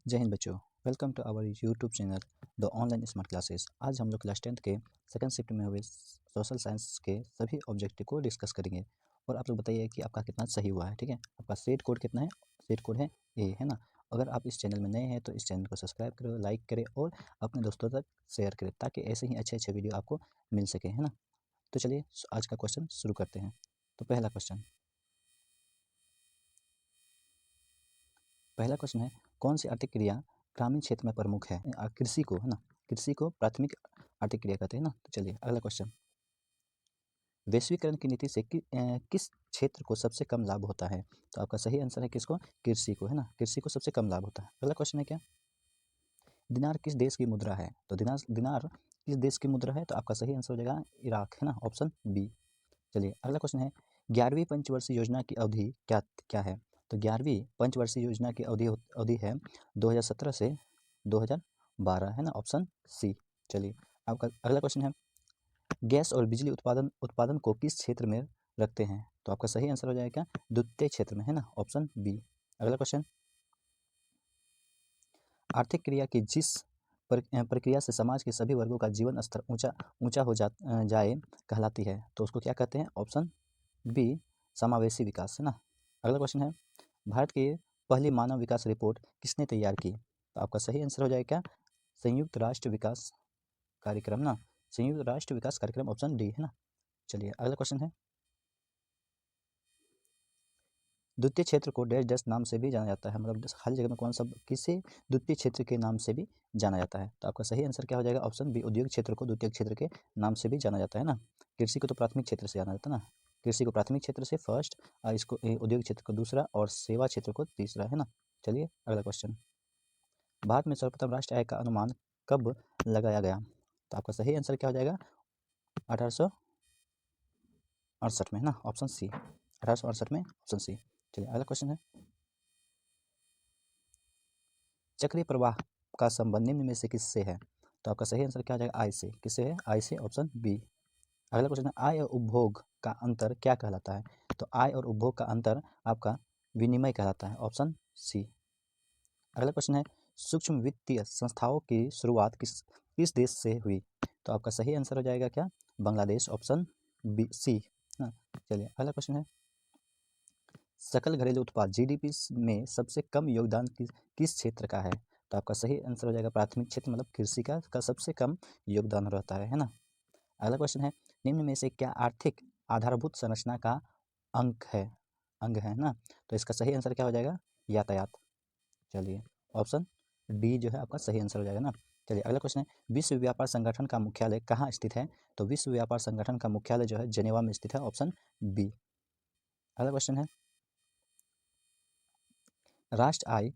जय हिंद बच्चों। Welcome to our YouTube channel the online smart classes. आज हम लोग क्लास 10th के सेकंड शिफ्ट में हुए सोशल साइंस के सभी ऑब्जेक्टिव को डिस्कस करेंगे। और आप लोग बताइए कि आपका कितना सही हुआ है। ठीक है, आपका सेट कोड कितना है? सेट कोड है ए, है ना। अगर आप इस चैनल में नए हैं तो इस चैनल को सब्सक्राइब करो, लाइक करें और अपने दोस्तों तक शेयर करें ताकि ऐसे ही अच्छे अच्छे वीडियो आपको मिल सके, है ना। तो चलिए आज का क्वेश्चन शुरू करते हैं। तो पहला क्वेश्चन है, कौन सी आर्थिक क्रिया ग्रामीण क्षेत्र में प्रमुख है? कृषि को, है ना। कृषि को प्राथमिक आर्थिक क्रिया कहते हैं ना। तो चलिए अगला क्वेश्चन, वैश्वीकरण की नीति से किस क्षेत्र को सबसे कम लाभ होता है? तो आपका सही आंसर है किसको? कृषि को, है ना। कृषि को सबसे कम लाभ होता है। अगला क्वेश्चन है क्या, दिनार किस देश की मुद्रा है? तो दिनार किस देश की मुद्रा है? तो आपका सही आंसर हो जाएगा इराक, है ना, ऑप्शन बी। चलिए अगला क्वेश्चन है, 11वीं पंचवर्षीय योजना की अवधि क्या क्या है? तो 11वीं पंचवर्षीय योजना की अवधि है 2017 से 2012, है ना, ऑप्शन सी। चलिए आपका अगला क्वेश्चन है, गैस और बिजली उत्पादन उत्पादन को किस क्षेत्र में रखते हैं? तो आपका सही आंसर हो जाएगा द्वितीय क्षेत्र में, है ना, ऑप्शन बी। अगला क्वेश्चन, आर्थिक क्रिया की जिस प्रक्रिया से समाज के सभी वर्गों का जीवन स्तर ऊंचा ऊंचा हो जाए कहलाती है, तो उसको क्या कहते हैं? ऑप्शन बी, समावेशी विकास, है ना। अगला क्वेश्चन है, भारत की पहली मानव विकास रिपोर्ट किसने तैयार की? तो आपका सही आंसर हो जाएगा क्या? संयुक्त राष्ट्र विकास कार्यक्रम ना, संयुक्त राष्ट्र विकास कार्यक्रम, ऑप्शन डी, है ना। चलिए अगला क्वेश्चन है, द्वितीय क्षेत्र को डैश डैश नाम से भी जाना जाता है, मतलब खाली जगह में कौन सा किसी द्वितीय क्षेत्र के नाम से भी जाना जाता है? तो आपका सही आंसर क्या हो जाएगा? ऑप्शन बी, उद्योग क्षेत्र को द्वितीय क्षेत्र के नाम से भी जाना जाता है ना। कृषि को तो प्राथमिक क्षेत्र से जाना जाता है ना। कृषि को प्राथमिक क्षेत्र से फर्स्ट, और इसको उद्योग क्षेत्र को दूसरा और सेवा क्षेत्र को तीसरा, है ना। चलिए अगला क्वेश्चन, भारत में सर्वप्रथम राष्ट्रीय आय का अनुमान कब लगाया गया? तो आपका सही आंसर क्या हो जाएगा? 1868 में, है ना, ऑप्शन सी। 1868 में, ऑप्शन सी। चलिए अगला क्वेश्चन है, चक्रीय प्रवाह का संबंध निम्न में से किससे है? तो आपका सही आंसर क्या हो जाएगा? आई से। किससे है? आई से, ऑप्शन बी। अगला क्वेश्चन है, आय और उपभोग का अंतर क्या कहलाता है? तो आय और उपभोग का अंतर आपका विनिमय कहलाता है, ऑप्शन सी। अगला क्वेश्चन है, सूक्ष्म वित्तीय संस्थाओं की शुरुआत किस किस देश से हुई? तो आपका सही आंसर हो जाएगा क्या? बांग्लादेश, ऑप्शन बी, सी। हाँ, चलिए अगला क्वेश्चन है, सकल घरेलू उत्पाद जीडीपी में सबसे कम योगदान किस क्षेत्र का है? तो आपका सही आंसर हो जाएगा प्राथमिक क्षेत्र, मतलब कृषि का सबसे कम योगदान रहता है ना। अगला क्वेश्चन है, निम्न में से क्या आर्थिक आधारभूत संरचना का अंग है ना? तो इसका सही आंसर क्या हो जाएगा? यातायात। चलिए ऑप्शन डी जो है आपका सही आंसर हो जाएगा ना। चलिए अगला क्वेश्चन है, विश्व व्यापार संगठन का मुख्यालय कहाँ स्थित है? तो विश्व व्यापार संगठन का मुख्यालय जो है जेनेवा में स्थित है, ऑप्शन बी। अगला क्वेश्चन है, राष्ट्र आय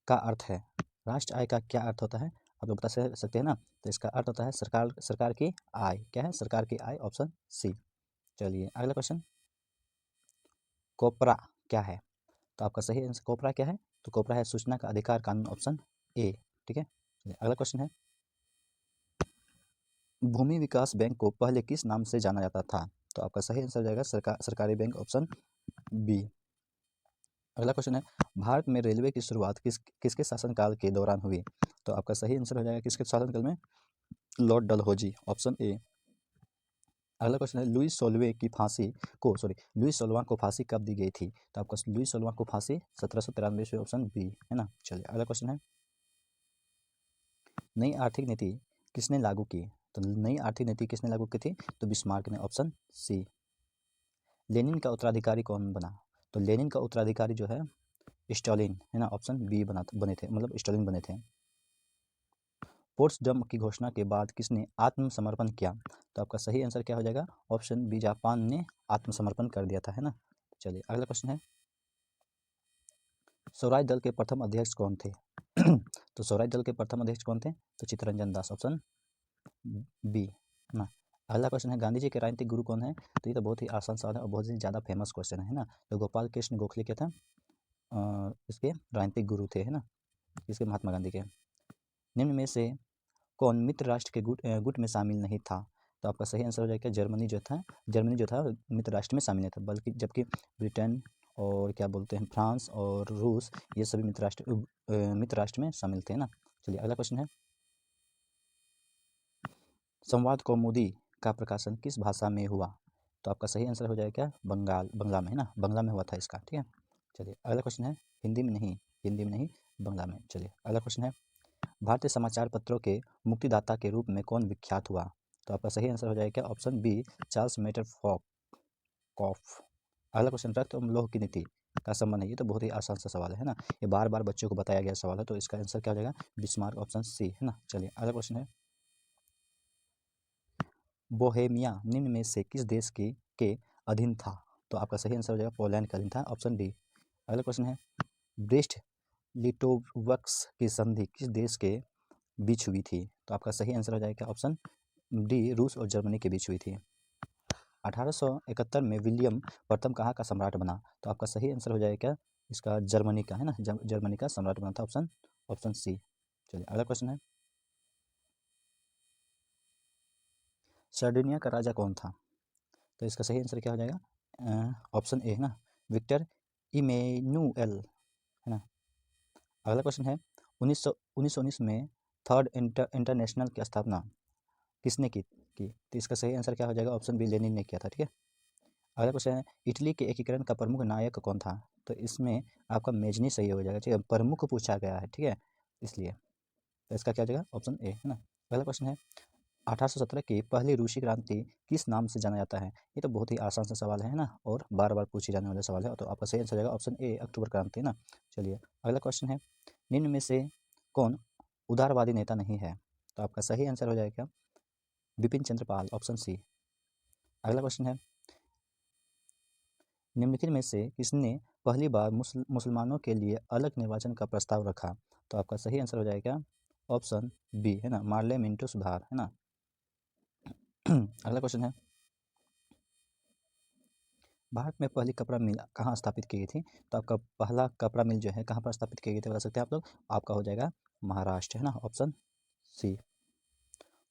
का अर्थ है, राष्ट्र आय का क्या अर्थ होता है? आप लोग बता सकते हैं ना। तो इसका अर्थ होता है सरकार की आय। क्या है? सरकार की आय, ऑप्शन सी। चलिए अगला क्वेश्चन, कोपरा क्या है? तो आपका सही आंसर कोपरा क्या है? तो कोपरा है सूचना का अधिकार कानून, ऑप्शन ए। ठीक है, चलिए अगला क्वेश्चन है, भूमि विकास बैंक को पहले किस नाम से जाना जाता था? तो आपका सही आंसर हो जाएगा सरकारी बैंक, ऑप्शन बी। अगला क्वेश्चन है, भारत में रेलवे की शुरुआत किसके शासनकाल के दौरान हुई? तो आपका सही आंसर हो जाएगा किसके शासनकाल में? Lord Dalhousie, option A. अगला क्वेश्चन है, लुईस 16वां को फांसी कब दी गई थी? तो आपका लुईस 16वां को फांसी 1793 से, ऑप्शन बी, है ना। चलिए अगला क्वेश्चन है, नई आर्थिक नीति किसने लागू की? तो नई आर्थिक नीति किसने लागू की थी? तो बिस्मार्क ने, ऑप्शन सी। लेनिन का उत्तराधिकारी कौन बना? तो लेनिन का उत्तराधिकारी जो है स्टालिन, है ना, ऑप्शन बी बने थे, मतलब स्टालिन बने थे। पोट्सडम की घोषणा के बाद किसने आत्मसमर्पण किया? तो आपका सही आंसर क्या हो जाएगा? ऑप्शन बी, जापान ने आत्मसमर्पण कर दिया था, है ना। चलिए अगला क्वेश्चन है, स्वराज दल के प्रथम अध्यक्ष कौन थे? तो स्वराज दल के प्रथम अध्यक्ष कौन थे? तो चित्तरंजन दास, ऑप्शन बी ना। अगला क्वेश्चन है, गांधी जी के राजनीतिक गुरु कौन है? तो ये तो बहुत ही आसान सवाल है और बहुत ही ज़्यादा फेमस क्वेश्चन है ना। तो गोपाल कृष्ण गोखले क्या था? इसके राजनीतिक गुरु थे, है ना, इसके महात्मा गांधी के। निम्न में से कौन मित्र राष्ट्र के गुट में शामिल नहीं था? तो आपका सही आंसर हो जाएगा जर्मनी जो था मित्र राष्ट्र में शामिल नहीं था, बल्कि जबकि ब्रिटेन और क्या बोलते हैं फ्रांस और रूस, ये सभी मित्र राष्ट्र में शामिल थे ना। चलिए अगला क्वेश्चन है, संवाद कौमुदी का प्रकाशन किस भाषा में हुआ? तो आपका सही आंसर हो जाएगा क्या, बंगला में, है ना, बंगला में हुआ था इसका, ठीक है। चलिए अगला क्वेश्चन है, हिंदी में नहीं बंगला में। चलिए अगला क्वेश्चन है, भारतीय समाचार पत्रों के मुक्तिदाता के रूप में कौन विख्यात हुआ? तो आपका सही आंसर हो जाएगा क्या, ऑप्शन बी, चार्ल्स मेटर कॉफ। अगला क्वेश्चन, रक्त और लौह की नीति का संबंध है। ये तो बहुत ही आसान सा सवाल है ना, ये बार बार बच्चों को बताया गया सवाल है, तो इसका आंसर क्या हो जाएगा, बिस्मार्क, ऑप्शन सी, है ना। चलिए अगला क्वेश्चन है, बोहेमिया निम्न में से किस देश के अधीन था? तो आपका सही आंसर हो जाएगा पोलैंड का अधीन था, ऑप्शन डी। अगला क्वेश्चन है, ब्रेस्ट लिटोवस्क की संधि किस देश के बीच हुई थी? तो आपका सही आंसर हो जाएगा ऑप्शन डी, रूस और जर्मनी के बीच हुई थी। 1871 में विलियम प्रथम कहाँ का सम्राट बना? तो आपका सही आंसर हो जाएगा क्या, इसका जर्मनी का, है ना, जर्मनी का सम्राट बना था, ऑप्शन सी। चलिए अगला क्वेश्चन है, सर्डिनिया का राजा कौन था? तो इसका सही आंसर क्या हो जाएगा, ऑप्शन ए, है ना, विक्टर इमेनुएल, है ना। अगला क्वेश्चन है, 1919 में थर्ड इंटरनेशनल की स्थापना किसने की? तो इसका सही आंसर क्या हो जाएगा, ऑप्शन बी, लेनिन ने किया था, ठीक है। अगला क्वेश्चन है, इटली के एकीकरण का प्रमुख नायक कौन था? तो इसमें आपका मेजनी सही हो जाएगा, ठीक है, प्रमुख पूछा गया है, ठीक है, इसलिए तो इसका क्या हो जाएगा, ऑप्शन ए, है ना। अगला क्वेश्चन है, 1817 की पहली रूसी क्रांति किस नाम से जाना जाता है? ये तो बहुत ही आसान सा सवाल है ना, और बार बार पूछे जाने वाला सवाल है, तो आपका सही आंसर हो जाएगा ऑप्शन ए, अक्टूबर क्रांति, है ना। चलिए अगला क्वेश्चन है, निम्न में से कौन उदारवादी नेता नहीं है? तो आपका सही आंसर हो जाएगा बिपिन चंद्र पाल, ऑप्शन सी। अगला क्वेश्चन है, निम्नलिखित में से किसने पहली बार मुसलमानों के लिए अलग निर्वाचन का प्रस्ताव रखा? तो आपका सही आंसर हो जाएगा ऑप्शन बी, है ना, मार्ले मिंटो सुधार, है ना। अगला क्वेश्चन है, भारत में पहली कपड़ा मिल कहाँ स्थापित की गई थी? तो आपका पहला कपड़ा मिल जो है कहाँ पर स्थापित की गई थी, बता सकते हैं आप लोग? आपका हो जाएगा महाराष्ट्र, है ना, ऑप्शन सी।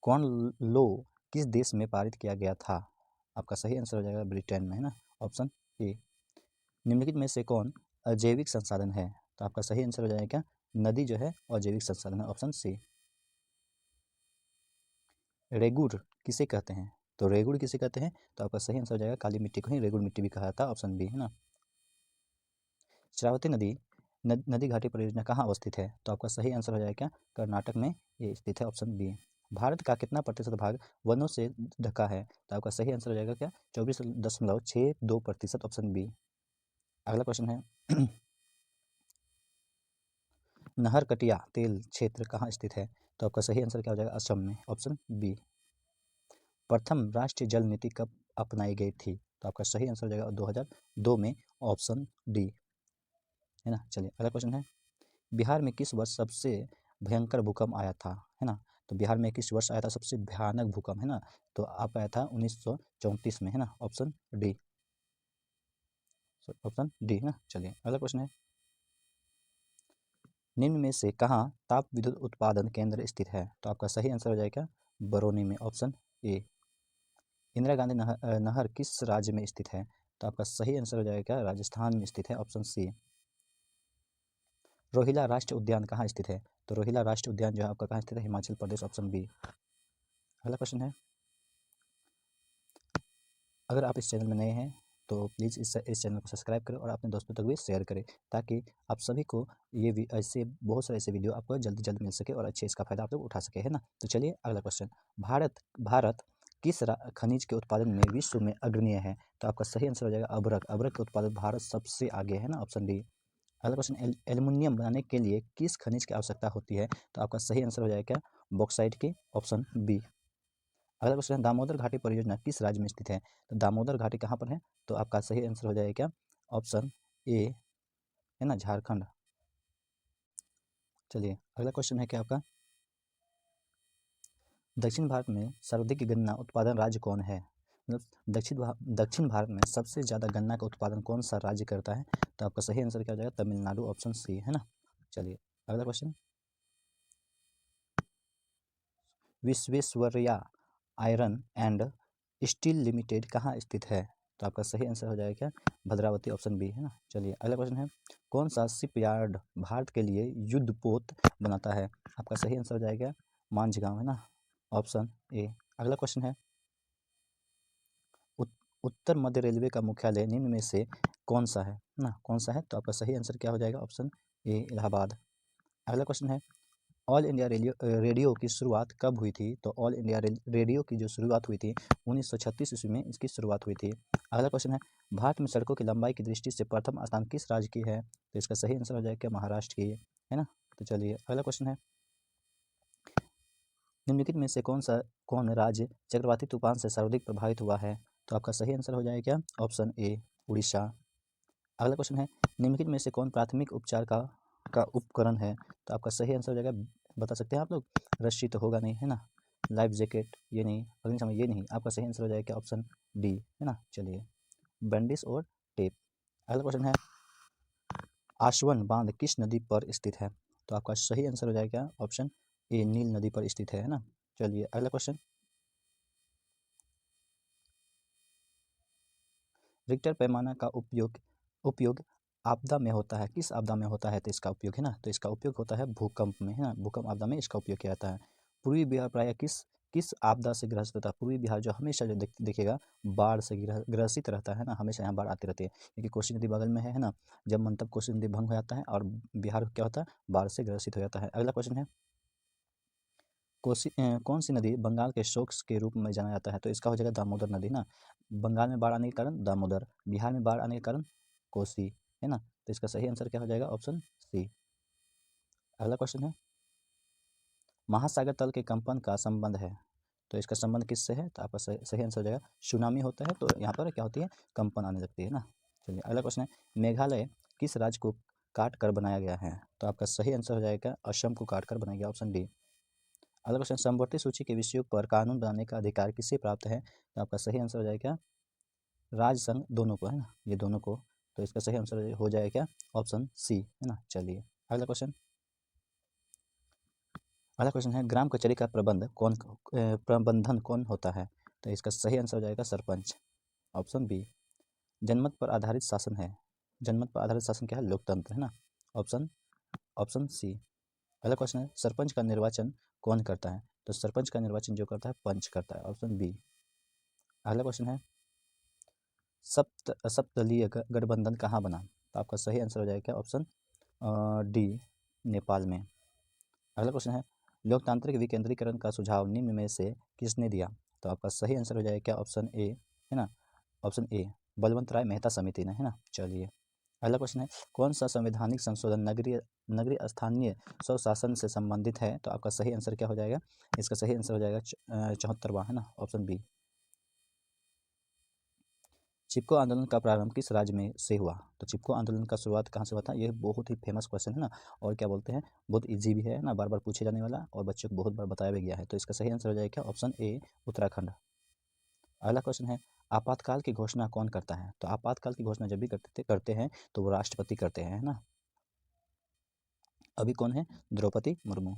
कौन लो किस देश में पारित किया गया था? आपका सही आंसर हो जाएगा ब्रिटेन में, है ना, ऑप्शन ए। निम्नलिखित में से कौन अजैविक संसाधन है? तो आपका सही आंसर हो जाएगा नदी जो है अजैविक संसाधन है, ऑप्शन सी। रेगुर किसे कहते हैं? तो रेगुर किसे कहते हैं? तो आपका सही आंसर हो जाएगा काली मिट्टी को ही रेगुर मिट्टी भी कहा था, ऑप्शन बी, है ना। श्रावती नदी घाटी परियोजना कहाँ अवस्थित है? तो आपका सही आंसर हो जाएगा कर्नाटक में ये स्थित है, ऑप्शन बी। भारत का कितना प्रतिशत भाग वनों से ढका है? तो आपका सही आंसर हो जाएगा क्या, 24.62%, ऑप्शन बी। अगला क्वेश्चन है, नहरकटिया तेल क्षेत्र कहाँ स्थित है? तो आपका सही आंसर क्या हो जाएगा, असम में, ऑप्शन बी। प्रथम राष्ट्रीय जल नीति कब अपनाई गई थी? तो आपका सही आंसर हो जाएगा 2002 में, ऑप्शन डी, है ना। चलिए अगला क्वेश्चन है, बिहार में किस वर्ष सबसे भयंकर भूकंप आया था? है ना, तो बिहार में किस वर्ष आया था सबसे भयानक भूकंप, है ना? तो आप आया था 1934 में, है ना, ऑप्शन डी, है ना। चलिए अगला क्वेश्चन है, निम्न में से कहाँ ताप विद्युत उत्पादन केंद्र स्थित है? तो आपका सही आंसर हो जाएगा बरौनी में, ऑप्शन ए। इंदिरा गांधी नहर किस राज्य में स्थित है? तो आपका सही आंसर हो जाएगा राजस्थान में स्थित है, ऑप्शन सी। रोहिला राष्ट्रीय उद्यान कहाँ स्थित है? तो रोहिला राष्ट्रीय उद्यान जो है आपका कहाँ स्थित है, हिमाचल प्रदेश, ऑप्शन बी। अगला क्वेश्चन है, अगर आप इस चैनल में नए हैं तो प्लीज़ इस चैनल को सब्सक्राइब करें और अपने दोस्तों तक भी शेयर करें, ताकि आप सभी को ये ऐसे बहुत सारे ऐसे वीडियो आपको जल्दी जल्दी मिल सके और अच्छे इसका फ़ायदा आप लोग उठा सके, है ना। तो चलिए अगला क्वेश्चन, भारत किस खनिज के उत्पादन में विश्व में अग्रणीय है? तो आपका सही आंसर हो जाएगा अभ्रक के उत्पादन भारत सबसे आगे है ना, ऑप्शन डी। अगला क्वेश्चन, एल्युमिनियम बनाने के लिए किस खनिज की आवश्यकता होती है? तो आपका सही आंसर हो जाएगा बॉक्साइट की, ऑप्शन बी। अगला क्वेश्चन है, दामोदर घाटी परियोजना किस राज्य में स्थित है? तो दामोदर घाटी कहाँ पर है? तो आपका सही आंसर हो जाएगा क्या, ऑप्शन ए, है ना, झारखंड। चलिए अगला क्वेश्चन है क्या आपका, दक्षिण भारत में सर्वाधिक गन्ना उत्पादन राज्य कौन है? मतलब दक्षिण भारत में सबसे ज़्यादा गन्ना का उत्पादन कौन सा राज्य करता है? तो आपका सही आंसर क्या हो जाएगा, तमिलनाडु, ऑप्शन सी, है ना। चलिए अगला question, Visvesvaraya iron and steel limited कहाँ स्थित है? तो आपका सही आंसर हो जाएगा क्या, भद्रावती, ऑप्शन बी, है ना। चलिए अगला क्वेश्चन है, कौन सा शिपयार्ड भारत के लिए युद्धपोत बनाता है? आपका सही आंसर हो जाएगा मांझगांव, है ना, ऑप्शन ए। अगला क्वेश्चन है, उत्तर मध्य रेलवे का मुख्यालय निम्न में से कौन सा है ना, कौन सा है? तो आपका सही आंसर क्या हो जाएगा, ऑप्शन ए, इलाहाबाद। अगला क्वेश्चन है, ऑल इंडिया रेडियो की शुरुआत कब हुई थी? तो ऑल इंडिया रेडियो की जो शुरुआत हुई थी 1936 ईस्वी में इसकी शुरुआत हुई थी। अगला क्वेश्चन है, भारत में सड़कों की लंबाई की दृष्टि से प्रथम स्थान किस राज्य की है? तो इसका सही आंसर हो जाएगा महाराष्ट्र की, है ना। तो चलिए अगला क्वेश्चन है, निम्नलिखित में से कौन राज्य चक्रवाती तूफान से सर्वाधिक प्रभावित हुआ है? तो आपका सही आंसर हो जाएगा क्या, ऑप्शन ए, उड़ीसा। अगला क्वेश्चन है, निम्नलिखित में से कौन प्राथमिक उपचार का उपकरण है? तो आपका सही आंसर हो जाएगा, बता सकते हैं आप लोग, रस्सी तो होगा नहीं, है ना, लाइफ जैकेट ये नहीं, अग्निशमन ये नहीं, आपका सही आंसर हो जाएगा ऑप्शन डी, है ना। चलिए बैंडेज और टेप। अगला क्वेश्चन है, आशवन बांध किस नदी पर स्थित है? तो आपका सही आंसर हो जाएगा ऑप्शन ए, नील नदी पर स्थित है ना। चलिए अगला क्वेश्चन, रिक्टर पैमाना का उपयोग आपदा में होता है, किस आपदा में होता है? तो इसका उपयोग, है ना, तो इसका उपयोग होता है भूकंप में, है ना, भूकंप आपदा में इसका उपयोग किया जाता है। पूर्वी बिहार प्रायः किस किस आपदा से ग्रस्त होता है? पूर्वी बिहार जो हमेशा जो देखिएगा बाढ़ से ग्रसित रहता है ना, हमेशा यहाँ बाढ़ आती रहती है, क्योंकि कोसी नदी बगल में है ना, जब मन तब कोसी नदी भंग हो जाता है और बिहार क्या होता है, बाढ़ से ग्रसित हो जाता है। अगला क्वेश्चन है, कौन सी नदी बंगाल के शोक के रूप में जाना जाता है? तो इसका हो जाएगा दामोदर नदी ना। बंगाल में बाढ़ आने के कारण दामोदर, बिहार में बाढ़ आने के कारण कोसी, है ना। तो इसका सही आंसर क्या हो जाएगा, ऑप्शन सी। अगला क्वेश्चन है, महासागर तल के कंपन का संबंध है, तो इसका संबंध किससे है? तो आपका सही आंसर हो जाएगा सुनामी होता है, तो यहाँ पर क्या होती है, कंपन आने लगती है ना। चलिए अगला क्वेश्चन है, मेघालय किस राज्य को काट कर बनाया गया है? तो आपका सही आंसर हो जाएगा असम को काट कर बनाया गया, ऑप्शन डी। अगला क्वेश्चन, समवर्ती सूची के विषयों पर कानून बनाने का अधिकार किसे प्राप्त है? तो आपका सही आंसर हो जाएगा क्या, राज्य संघ दोनों को, है ना, ये दोनों को। तो इसका सही आंसर हो जाएगा क्या, ऑप्शन सी, है ना। चलिए अगला क्वेश्चन, अगला क्वेश्चन है, ग्राम कचहरी का प्रबंधन कौन होता है? तो इसका सही आंसर हो जाएगा सरपंच, ऑप्शन बी। जनमत पर आधारित शासन है, जनमत पर आधारित शासन क्या है, लोकतंत्र, है ना, ऑप्शन ऑप्शन सी। अगला क्वेश्चन है, सरपंच का निर्वाचन कौन करता है? तो सरपंच का निर्वाचन जो करता है पंच करता है, ऑप्शन बी। अगला क्वेश्चन है, सप्तदलीय गठबंधन कहाँ बना? तो आपका सही आंसर हो जाएगा ऑप्शन डी, नेपाल में। अगला क्वेश्चन है, लोकतांत्रिक विकेंद्रीकरण का सुझाव निम्न में से किसने दिया? तो आपका सही आंसर हो जाएगा क्या, ऑप्शन ए, है ना, ऑप्शन ए, बलवंत राय मेहता समिति ने, है ना। चलिए अगला क्वेश्चन है, कौन सा संवैधानिक संशोधन नगरीय नगरीय स्थानीय स्वशासन से संबंधित है? तो आपका सही आंसर क्या हो जाएगा, इसका सही आंसर हो जाएगा 74वां, है ना, ऑप्शन बी। चिपको आंदोलन का प्रारंभ किस राज्य में से हुआ? तो चिपको आंदोलन का शुरुआत कहाँ से हुआ था? यह बहुत ही फेमस क्वेश्चन है ना, और क्या बोलते हैं, बहुत इजी भी है ना, बार बार पूछे जाने वाला, और बच्चों को बहुत बार बताया भी गया है। तो इसका सही आंसर हो जाएगा ऑप्शन ए, उत्तराखंड। अगला क्वेश्चन है, आपातकाल की घोषणा कौन करता है? तो आपातकाल की घोषणा जब भी करते हैं तो वो राष्ट्रपति करते हैं, है ना। अभी कौन है, द्रौपदी मुर्मू।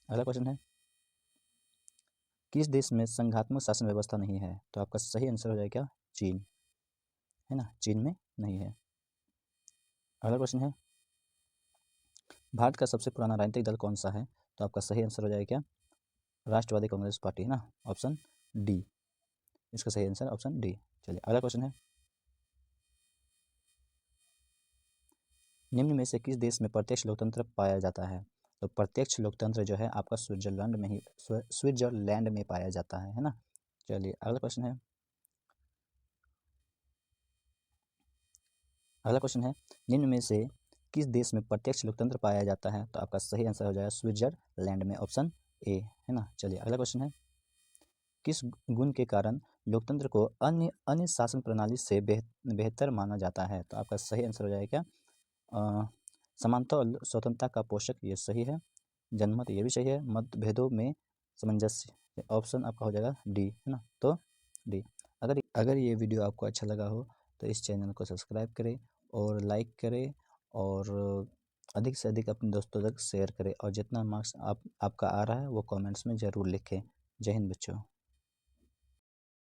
अगला क्वेश्चन है, किस देश में संघात्मक शासन व्यवस्था नहीं है? तो आपका सही आंसर हो जाएगा चीन, है ना, चीन में नहीं है। अगला क्वेश्चन है, भारत का सबसे पुराना राजनीतिक दल कौन सा है? तो आपका सही आंसर हो जाएगा क्या, राष्ट्रवादी कांग्रेस पार्टी, है ना, ऑप्शन डी। इसका सही आंसर ऑप्शन डी। चलिए अगला क्वेश्चन है, निम्न में से किस देश में प्रत्यक्ष लोकतंत्र पाया जाता है? तो प्रत्यक्ष लोकतंत्र जो है आपका स्विट्जरलैंड में पाया जाता है ना। चलिए अगला क्वेश्चन है, अगला क्वेश्चन है, निम्न में से किस देश में प्रत्यक्ष लोकतंत्र पाया जाता है? तो आपका सही आंसर हो जाएगा स्विट्जरलैंड में, ऑप्शन ए, है ना। चलिए अगला क्वेश्चन है, किस गुण के कारण लोकतंत्र को अन्य अन्य शासन प्रणाली से बेहतर माना जाता है? तो आपका सही आंसर हो जाएगा समानता और स्वतंत्रता का पोषक, ये सही है। जनमत ये भी सही है। मतभेदों में सामंजस्य, ऑप्शन आपका हो जाएगा डी, है ना, तो डी। अगर ये वीडियो आपको अच्छा लगा हो तो इस चैनल को सब्सक्राइब करें और लाइक करें, और अधिक से अधिक अपने दोस्तों तक शेयर करें, और जितना मार्क्स आपका आ रहा है वो कमेंट्स में ज़रूर लिखें। जय हिंद बच्चों।